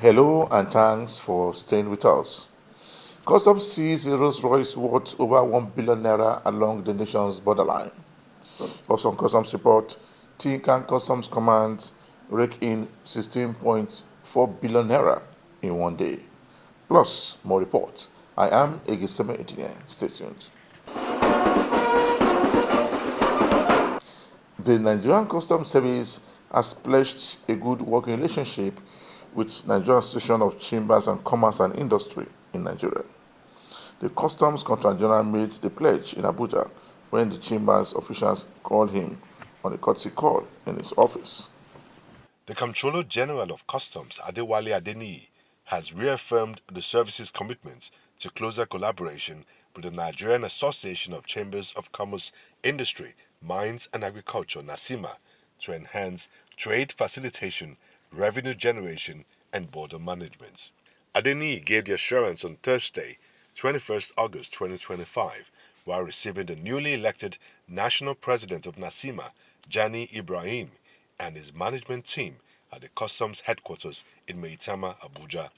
Hello and thanks for staying with us. Customs seized a Rolls-Royce worth over 1 billion naira along the nation's borderline. Also on Customs report, Tinkan Customs Command rake in 16.4 billion naira in one day. Plus, more reports. I am Egiseme Etine. Stay tuned. The Nigerian Customs Service has pledged a good working relationship with Nigerian Association of Chambers and Commerce and Industry in Nigeria. The Customs Controller General made the pledge in Abuja when the Chambers officials called him on a courtesy call in his office. The Comptroller General of Customs, Adewale Adeniyi, has reaffirmed the service's commitment to closer collaboration with the Nigerian Association of Chambers of Commerce, Industry, Mines and Agriculture, NASIMA, to enhance trade facilitation, revenue generation and border management. Adeniyi gave the assurance on Thursday, 21st August 2025, while receiving the newly elected National President of NASIMA, Jani Ibrahim, and his management team at the Customs headquarters in Maitama, Abuja.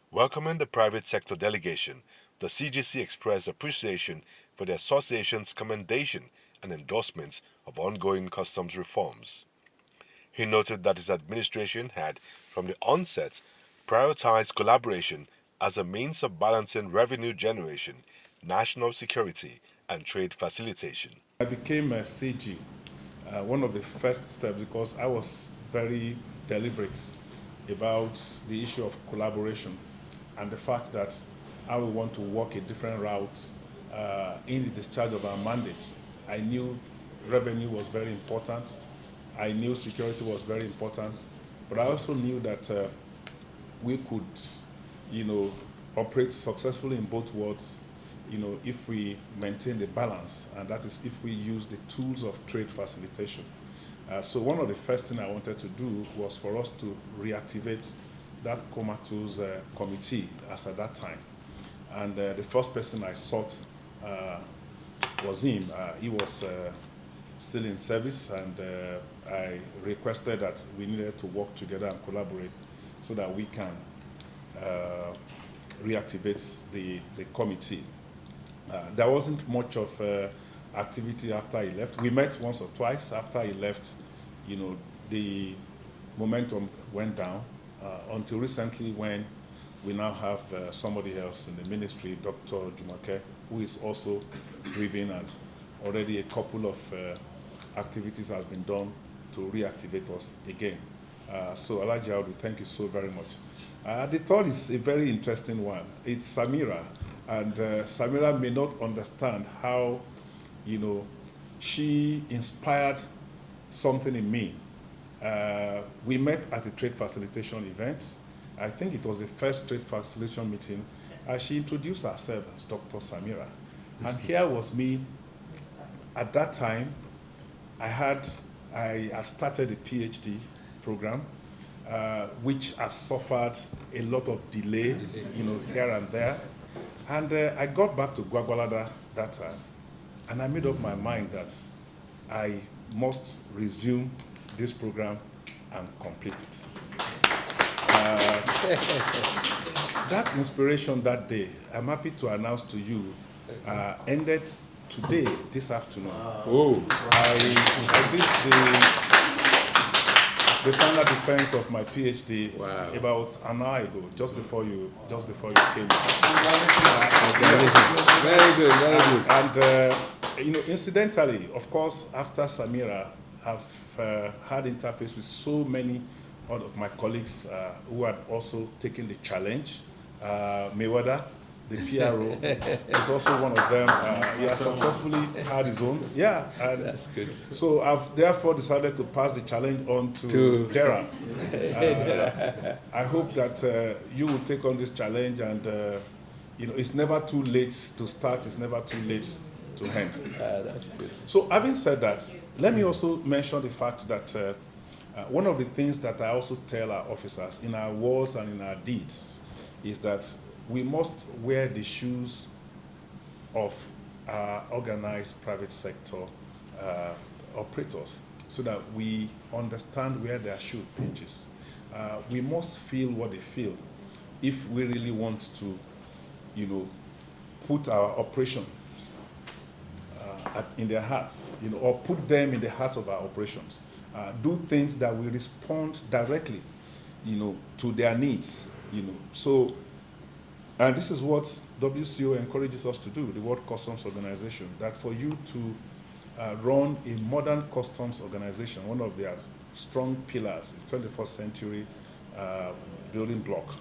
Welcoming the private sector delegation, the CGC expressed appreciation for the association's commendation and endorsement of ongoing customs reforms. He noted that his administration had, from the onset, prioritized collaboration as a means of balancing revenue generation, national security, and trade facilitation. I became a CG, one of the first steps, because I was very deliberate about the issue of collaboration and the fact that I would want to walk a different route in the discharge of our mandate. I knew revenue was very important. I knew security was very important, but I also knew that we could, operate successfully in both worlds, if we maintain the balance, and that is if we use the tools of trade facilitation. So one of the first things I wanted to do was for us to reactivate that comatose committee as at that time. And the first person I sought was him. He was still in service, and I requested that we needed to work together and collaborate so that we can reactivate the committee. There wasn't much of activity after he left. We met once or twice after he left. The momentum went down until recently, when we now have somebody else in the ministry, Dr. Jumoke, who is also driven, and already a couple of activities has been done to reactivate us again. So Alhaji Audu, thank you so very much. The third is a very interesting one. It's Samira, and Samira may not understand how, she inspired something in me. We met at a trade facilitation event. I think it was the first trade facilitation meeting. She introduced herself as Dr. Samira. And here was me. At that time, I had started a PhD program, which has suffered a lot of delay, here and there. And I got back to Gwagwalada that time, and I made up my mind that I must resume this program and complete it. That inspiration that day, I'm happy to announce to you, ended today, this afternoon. Oh. I did the final defense of my PhD about an hour ago, just before you came. Very good, very good. And incidentally, of course, after Samira, I've had interface with so many of my colleagues who had also taken the challenge. Mayweather, the PRO, is also one of them. He has successfully had his own. Yeah, that's good. So I've therefore decided to pass the challenge on to Dara. I hope that you will take on this challenge, and it's never too late to start. It's never too late to end. That's good. So having said that, let me also mention the fact that one of the things that I also tell our officers in our words and in our deeds is that we must wear the shoes of organized private sector operators so that we understand where their shoe pinches. we must feel what they feel if we really want to, put our operations in their hearts, or put them in the heart of our operations. Do things that will respond directly, to their needs, So, and this is what WCO encourages us to do, the World Customs Organization, that for you to run a modern customs organization, one of their strong pillars, is 21st century building block,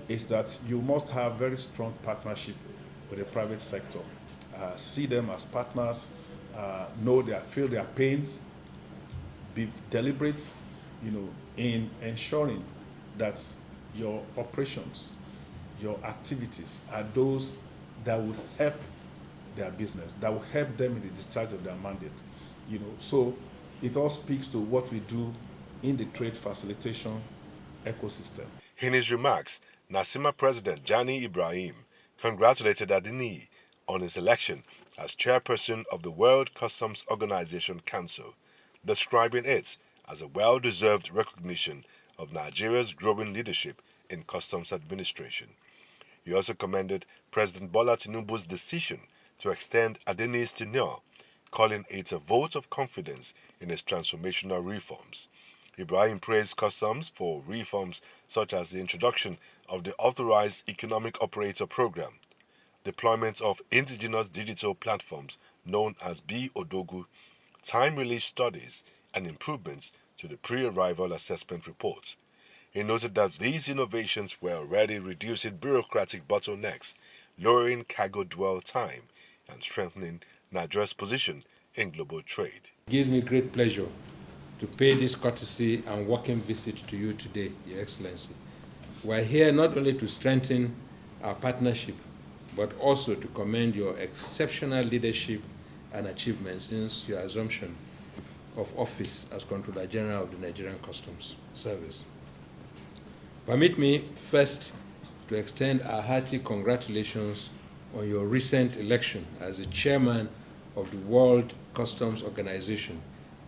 is that you must have very strong partnership with the private sector. See them as partners, feel their pains, be deliberate, in ensuring that your operations, your activities are those that would help their business, that will help them in the discharge of their mandate. So it all speaks to what we do in the trade facilitation ecosystem. In his remarks, NACIMA President Jani Ibrahim congratulated Adeniyi on his election as chairperson of the World Customs Organization Council, describing it as a well-deserved recognition of Nigeria's growing leadership in customs administration. He also commended President Bola Tinubu's decision to extend Adeniyi's tenure, calling it a vote of confidence in his transformational reforms. Ibrahim praised customs for reforms such as the introduction of the Authorized Economic Operator Program, deployment of indigenous digital platforms known as B-Odogu, time-release studies, and improvements to the pre-arrival assessment report. He noted that these innovations were already reducing bureaucratic bottlenecks, lowering cargo dwell time, and strengthening Nigeria's position in global trade. It gives me great pleasure to pay this courtesy and welcome visit to you today, Your Excellency. We're here not only to strengthen our partnership, but also to commend your exceptional leadership and achievements since your assumption of office as Controller General of the Nigerian Customs Service. Permit me first to extend our hearty congratulations on your recent election as the chairman of the World Customs Organization.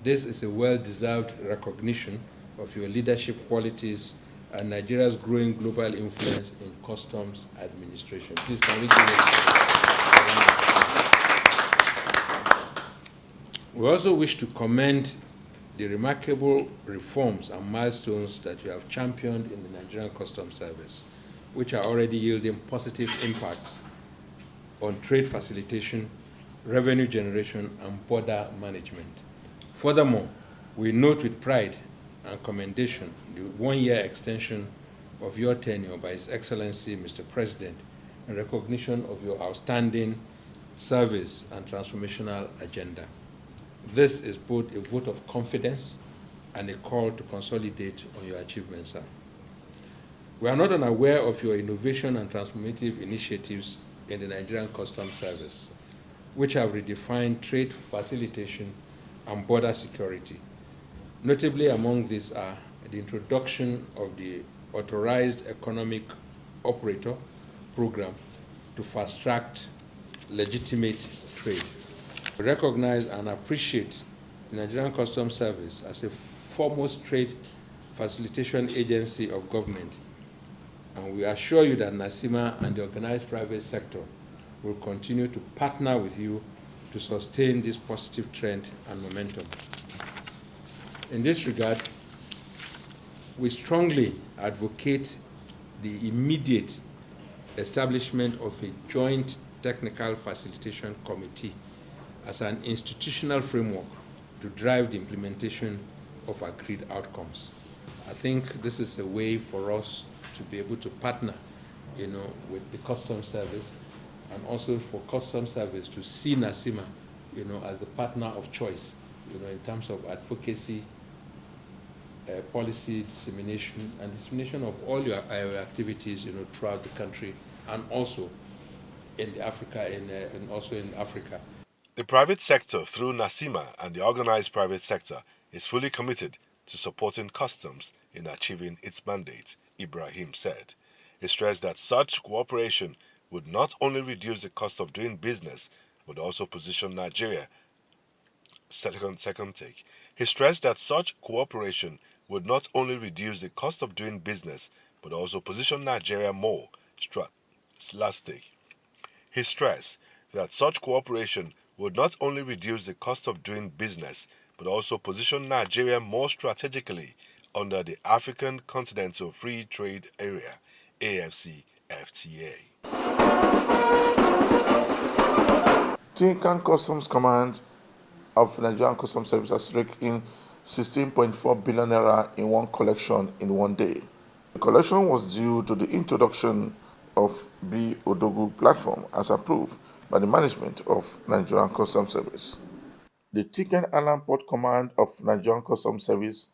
This is a well-deserved recognition of your leadership qualities and Nigeria's growing global influence in customs administration. Please, can we give We also wish to commend the remarkable reforms and milestones that you have championed in the Nigerian Customs Service, which are already yielding positive impacts on trade facilitation, revenue generation, and border management. Furthermore, we note with pride and commendation the one-year extension of your tenure by His Excellency, Mr. President, in recognition of your outstanding service and transformational agenda. This is both a vote of confidence and a call to consolidate on your achievements, sir. We are not unaware of your innovation and transformative initiatives in the Nigerian Customs Service, which have redefined trade facilitation and border security. Notably among these are the introduction of the Authorized Economic Operator Program to fast-track legitimate trade. We recognize and appreciate the Nigerian Customs Service as a foremost trade facilitation agency of government, and we assure you that NACIMA and the organized private sector will continue to partner with you to sustain this positive trend and momentum. In this regard, we strongly advocate the immediate establishment of a joint technical facilitation committee as an institutional framework to drive the implementation of agreed outcomes. I think this is a way for us to be able to partner, with the Customs Service, and also for Customs Service to see NACIMA, as a partner of choice, in terms of advocacy, policy dissemination, and dissemination of all your activities, throughout the country, and also in Africa, and also in Africa. The private sector, through NACIMA and the organized private sector, is fully committed to supporting customs in achieving its mandate, Ibrahim said. He stressed that such cooperation would not only reduce the cost of doing business, but also position Nigeria. Second take. He stressed that such cooperation would not only reduce the cost of doing business but also position Nigeria more strategic. He stressed that such cooperation would not only reduce the cost of doing business but also position Nigeria more strategically under the African Continental Free Trade Area (AFCFTA). Tinkan Customs Command of Nigerian Customs Service has raked in 16.4 billion naira in one collection in one day. The collection was due to the introduction of B. Odogu platform as approved by the management of Nigerian Customs Service. The Tinkan Island Port Command of Nigerian Customs Service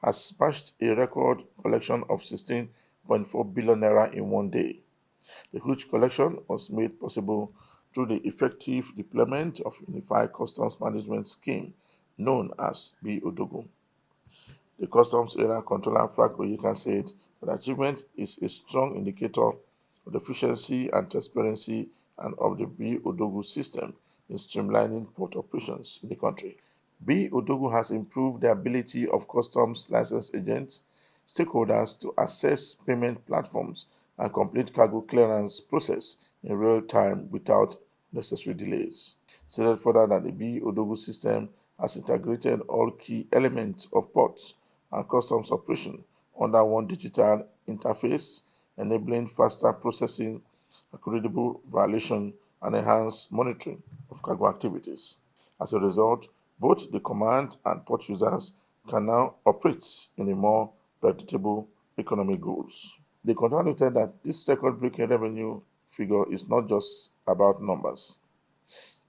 has smashed a record collection of 16.4 billion naira in one day. The huge collection was made possible through the effective deployment of Unified Customs Management Scheme known as B. Odogu. The Customs Area Controller Frank Oyeka said that achievement is a strong indicator of the efficiency and transparency and of the B. Odogu system in streamlining port operations in the country. B. Odogu has improved the ability of customs license agents, stakeholders to access payment platforms and complete cargo clearance process in real time without necessary delays. Stated further that the B. Odogu system has integrated all key elements of ports and customs operation under one digital interface, enabling faster processing, credible violation, and enhanced monitoring of cargo activities. As a result, both the command and port users can now operate in a more predictable economic goals. The controller noted that this record-breaking revenue figure is not just about numbers.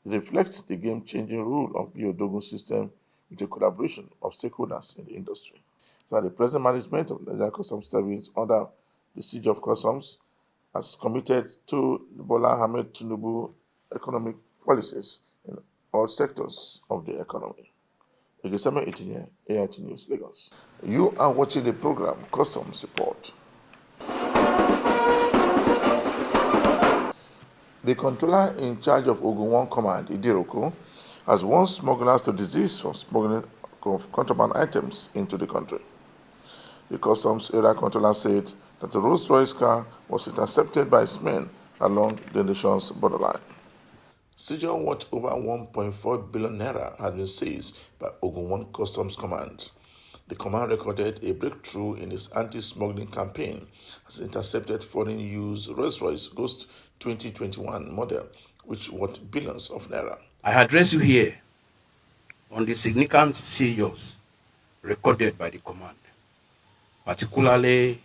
It reflects the game-changing role of the Odogu system with the collaboration of stakeholders in the industry. So the present management of the Nigerian Customs Service under the siege of customs has committed to the Bola Ahmed Tinubu economic policies in all sectors of the economy. Igeseme Itinye, AIT News, Lagos. You are watching the program Customs Report. The controller in charge of Ogun 1 Command, Idiroko, has warned smugglers to desist from smuggling of contraband items into the country. The Customs Area Controller said that a Rolls-Royce car was intercepted by its men along the nation's borderline. Seizure worth over 1.4 billion naira has been seized by Ogun 1 Customs Command. The command recorded a breakthrough in its anti-smuggling campaign as it intercepted foreign-used Rolls-Royce Ghost 2021 model, which worth billions of naira. I address you here on the significant seizures recorded by the command, particularly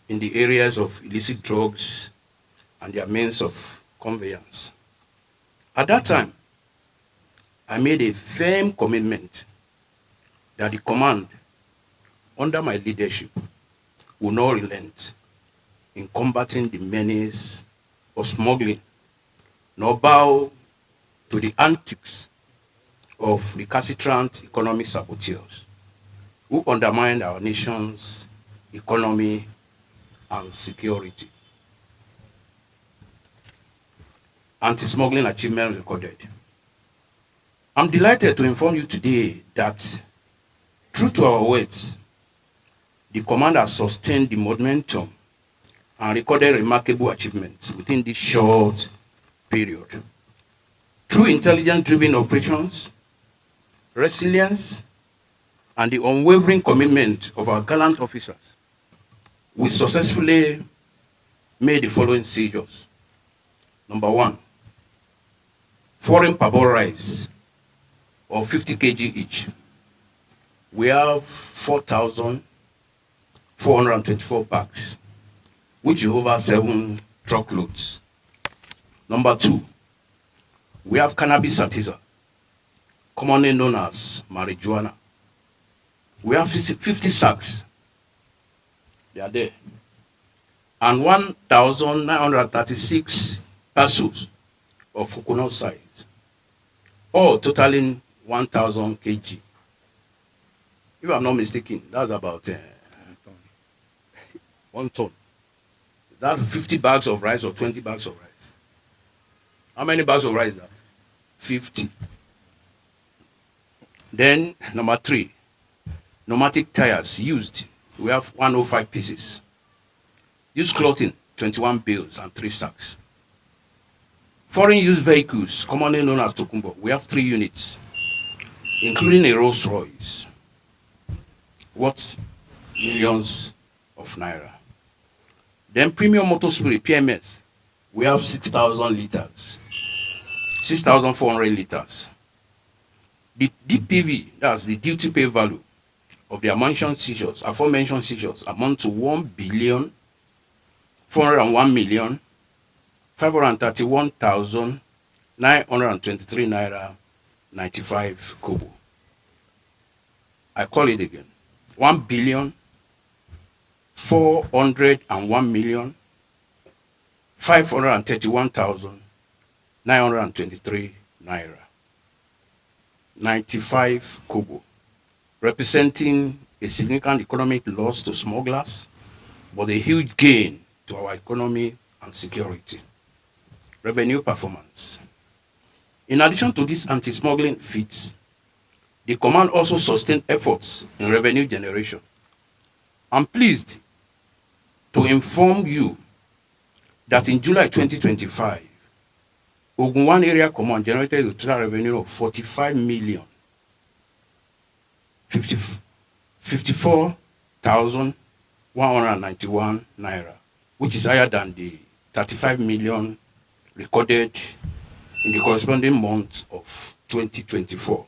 in the areas of illicit drugs and their means of conveyance. At that time, I made a firm commitment that the command, under my leadership, will not relent in combating the menace of smuggling, nor bow to the antics of recalcitrant economic saboteurs who undermine our nation's economy and security. Anti-smuggling achievement recorded. I'm delighted to inform you today that, true to our words, the command has sustained the momentum and recorded remarkable achievements within this short period. Through intelligence-driven operations, resilience, and the unwavering commitment of our gallant officers, we successfully made the following seizures. Number 1, foreign parboiled rice of 50 kg each. We have 4,424 bags, which is over 7 truckloads. Number 2, we have cannabis sativa, commonly known as marijuana. We have 50 sacks. They are there. And 1,936 parcels of coconut size, all totaling 1,000 kg. If I'm not mistaken, that's about 1 ton. That's 50 bags of rice or 20 bags of rice. How many bags of rice is that? 50. Then, number 3, Pneumatic tires used, we have 105 pieces. Used clothing, 21 bales and 3 sacks. Foreign used vehicles, commonly known as Tokumbo, we have 3 units, including a Rolls Royce, worth millions of naira. Then premium motor spirit, PMS, we have 6,000 liters, 6,400 liters. The DPV, that's the duty pay value of the aforementioned seizures, amount to 1,401,531,923 naira 95 kobo. I call it again. 1,401,531,923 naira 95 kobo, representing a significant economic loss to smugglers, but a huge gain to our economy and security. Revenue performance. In addition to these anti-smuggling feats, the command also sustained efforts in revenue generation. I'm pleased to inform you that in July 2025, Ogun 1 Area Command generated a total revenue of 54,191 naira, which is higher than the 35 million recorded in the corresponding month of 2024.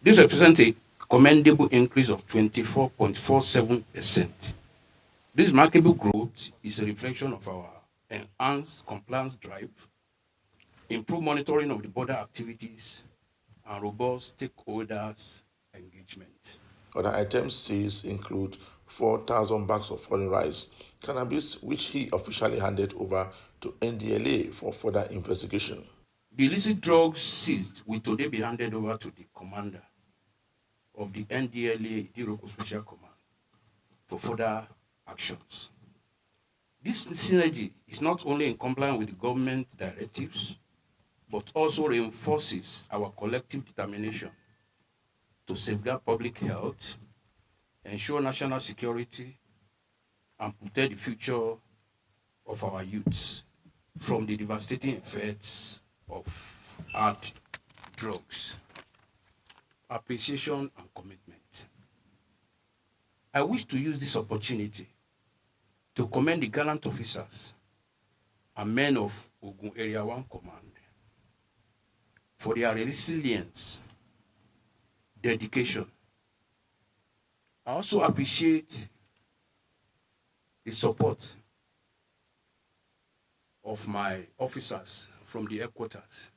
This represents a commendable increase of 24.47%. This remarkable growth is a reflection of our enhanced compliance drive, improved monitoring of the border activities, and robust stakeholders' engagement. Other items seized include 4,000 bags of foreign rice, cannabis, which he officially handed over to NDLA for further investigation. The illicit drugs seized will today be handed over to the commander of the NDLA Idiroko Special Command for further actions. This synergy is not only in compliance with the government directives, but also reinforces our collective determination to safeguard public health, ensure national security, and protect the future of our youths from the devastating effects of hard drugs. Appreciation and commitment. I wish to use this opportunity to commend the gallant officers and men of Ogun Area 1 Command for their resilience, dedication. I also appreciate the support of my officers from the headquarters.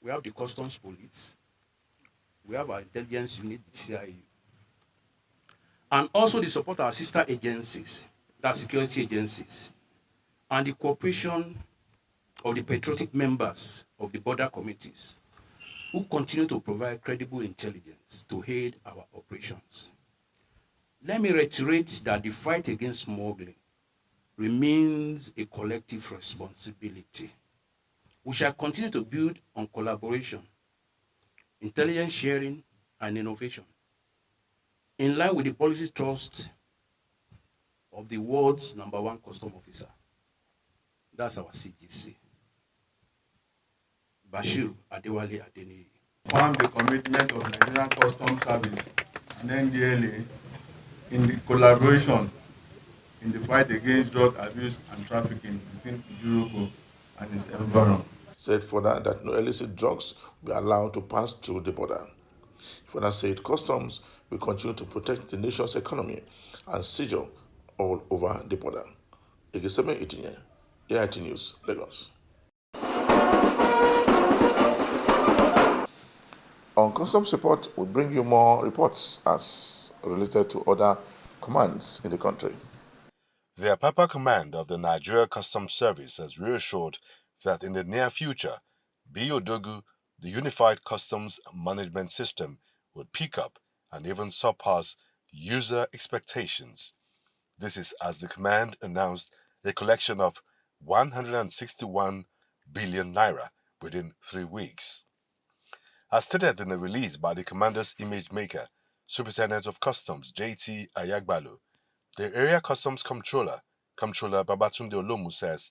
We have the Customs Police, we have our intelligence unit, the CIU, and also the support of our sister agencies, that's security agencies, and the cooperation of the patriotic members of the border committees who continue to provide credible intelligence to aid our operations. Let me reiterate that the fight against smuggling remains a collective responsibility. We shall continue to build on collaboration, intelligence sharing, and innovation, in line with the policy trust of the world's #1 custom officer. That's our CGC, Bashir Adewale Adeniyi. Confirm the commitment of Nigerian Customs Service and NDLA in the collaboration in the fight against drug abuse and trafficking between Idiroko and its environment. Said further that no illicit drugs will be allowed to pass through the border. Further said customs will continue to protect the nation's economy and seizure all over the border. Egeseme Itinye, AIT News, Lagos. On Customs Report, we bring you more reports as related to other commands in the country. The Apapa Command of the Nigeria Customs Service has reassured that in the near future, BODOGU, the Unified Customs Management System, would pick up and even surpass user expectations. This is as the command announced a collection of 161 billion naira within 3 weeks. As stated in a release by the commander's image maker, Superintendent of Customs J.T. Ayagbalo, the Area Customs Comptroller, Comptroller Babatunde Olomu says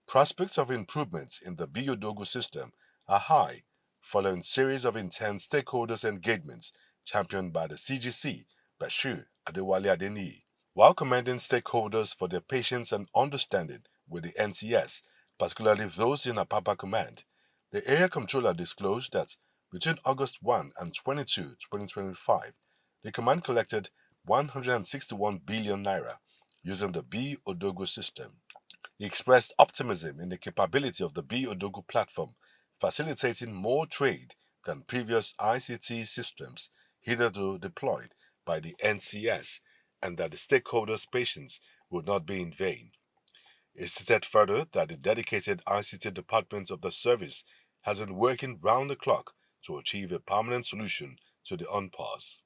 prospects of improvements in the Biodogu system are high following series of intense stakeholders engagements championed by the CGC, Bashir Adewale Adeniyi. While commending stakeholders for their patience and understanding with the NCS, particularly those in Apapa Command, the Area Comptroller disclosed that between August 1 and 22, 2025, the command collected 161 billion naira using the B Odogo system. He expressed optimism in the capability of the B Odogo platform, facilitating more trade than previous ICT systems hitherto deployed by the NCS, and that the stakeholders' patience would not be in vain. He stated further that the dedicated ICT department of the service has been working round the clock to achieve a permanent solution to the impasse.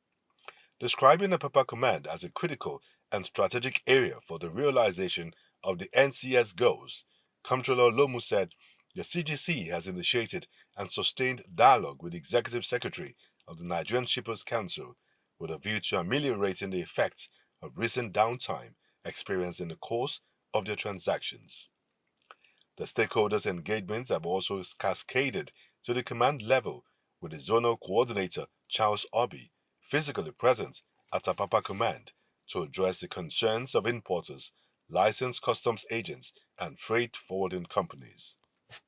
Describing the Papa Command as a critical and strategic area for the realization of the NCS goals, Comptroller Lomu said the CGC has initiated and sustained dialogue with the Executive Secretary of the Nigerian Shippers Council with a view to ameliorating the effects of recent downtime experienced in the course of their transactions. The stakeholders' engagements have also cascaded to the command level, with the zonal coordinator Charles Obi physically present at Apapa Command to address the concerns of importers, licensed customs agents, and freight forwarding companies.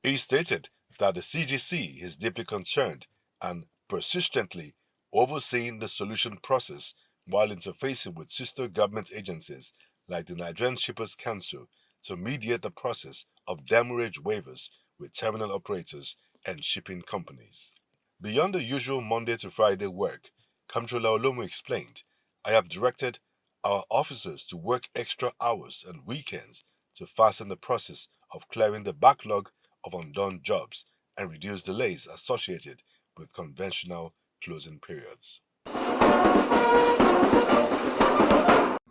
He stated that the CGC is deeply concerned and persistently overseeing the solution process while interfacing with sister government agencies like the Nigerian Shippers Council to mediate the process of demurrage waivers with terminal operators and shipping companies. Beyond the usual Monday to Friday work, Comptroller Olomu explained, I have directed our officers to work extra hours and weekends to fasten the process of clearing the backlog of undone jobs and reduce delays associated with conventional closing periods.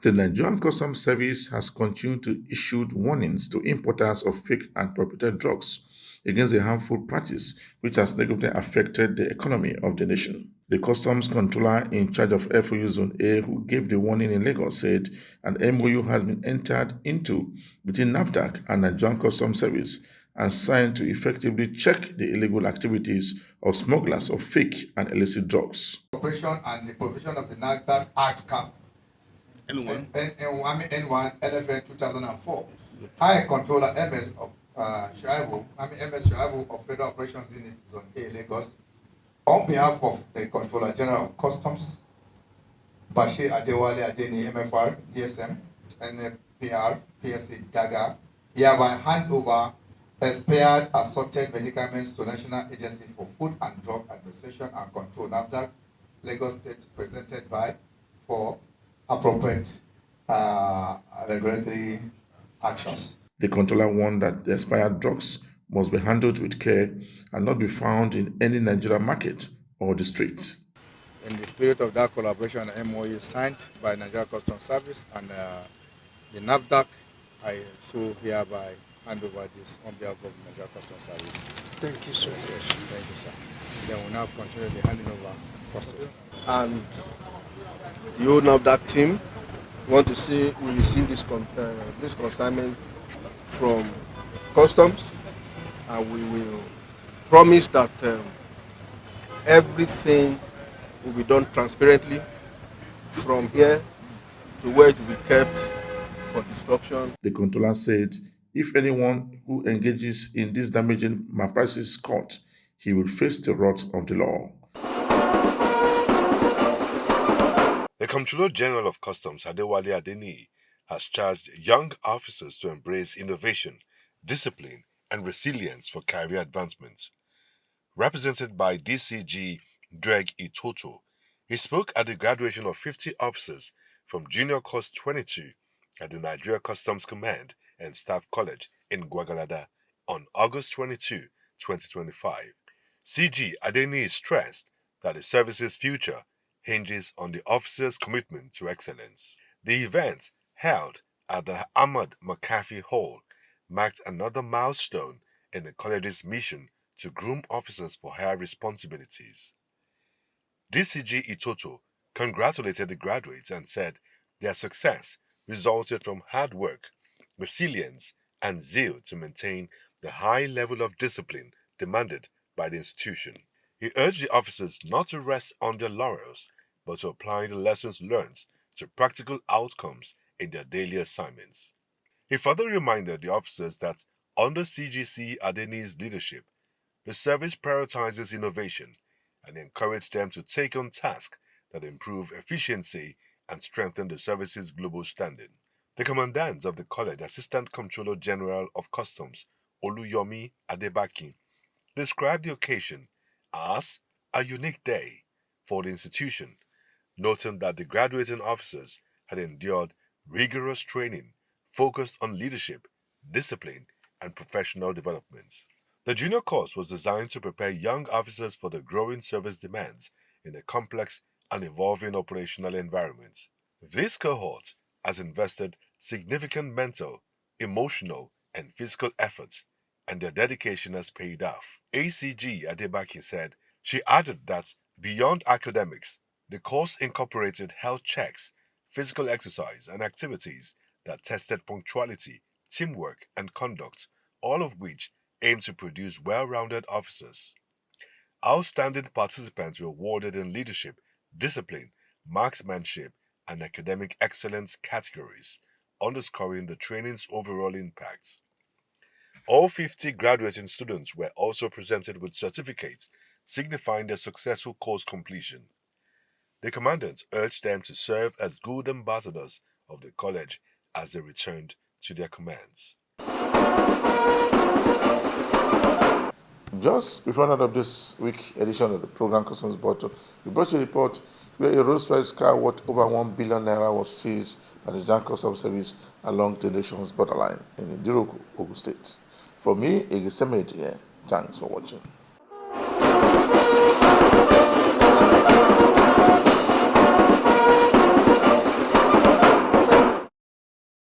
The Nigerian Customs Service has continued to issue warnings to importers of fake and purported drugs against a harmful practice which has negatively affected the economy of the nation. The customs controller in charge of FOU Zone A, who gave the warning in Lagos, said an MOU has been entered into between NAFDAC and Nigerian Customs Service and signed to effectively check the illegal activities of smugglers of fake and illicit drugs. Operation and the provision of the NAFDAC Act Cap. N1 11 2004. I, Controller MS of Shaibu of Federal Operations Unit Zone A, Lagos, on behalf of the Controller General of Customs, Bashir Adewale Adeniyi, MFR, DSM, NPR, PSC, DAGA, hereby hand over expired assorted medicaments to National Agency for Food and Drug Administration and Control, NAFDAC, Lagos State, presented by for appropriate regulatory actions. The controller warned that the expired drugs must be handled with care and not be found in any Nigerian market or the streets. In the spirit of that collaboration, an MOU signed by Nigeria Customs Service and the NAFDAC, I so hereby hand over this on behalf of Nigeria Customs Service. Thank you, sir. Yes, thank you, sir. Then we'll now continue the handing over process. And the whole NAFDAC team want to say we receive this consignment from customs, and we will promise that everything will be done transparently from here to where it will be kept for destruction. The controller said if anyone who engages in this damaging malpractice is caught, he will face the wrath of the law. The Comptroller General of Customs, Adewale Adeniyi, has charged young officers to embrace innovation, discipline, and resilience for career advancement. Represented by DCG Greg Itoto, he spoke at the graduation of 50 officers from Junior Course 22 at the Nigeria Customs Command and Staff College in Gwagwalada on August 22, 2025. CG Adeniyi stressed that the service's future hinges on the officers' commitment to excellence. The event, held at the Ahmad McAfee Hall, marked another milestone in the college's mission to groom officers for higher responsibilities. DCG Itoto congratulated the graduates and said their success resulted from hard work, resilience, and zeal to maintain the high level of discipline demanded by the institution. He urged the officers not to rest on their laurels, but to apply the lessons learned to practical outcomes in their daily assignments. He further reminded the officers that under CGC Adeni's leadership, the service prioritizes innovation and encouraged them to take on tasks that improve efficiency and strengthen the service's global standing. The commandant of the college, Assistant Comptroller General of Customs, Oluyomi Adebaki, described the occasion as a unique day for the institution, noting that the graduating officers had endured rigorous training focused on leadership, discipline, and professional development. The junior course was designed to prepare young officers for the growing service demands in a complex and evolving operational environment. This cohort has invested significant mental, emotional, and physical efforts, and their dedication has paid off. ACG Adebaki said. She added that beyond academics, the course incorporated health checks, physical exercise, and activities that tested punctuality, teamwork, and conduct, all of which aim to produce well-rounded officers. Outstanding participants were awarded in leadership, discipline, marksmanship, and academic excellence categories, underscoring the training's overall impact. All 50 graduating students were also presented with certificates signifying their successful course completion. The commandant urged them to serve as good ambassadors of the college as they returned to their commands. Just before the end of this week edition of the program Customs Bottle, we brought you a report where a Rolls-Royce car worth over 1 billion naira was seized by the Nigerian Customs Service along the nation's borderline in Idiroko, Ogun State. For me, Egeseme here. Thanks for watching.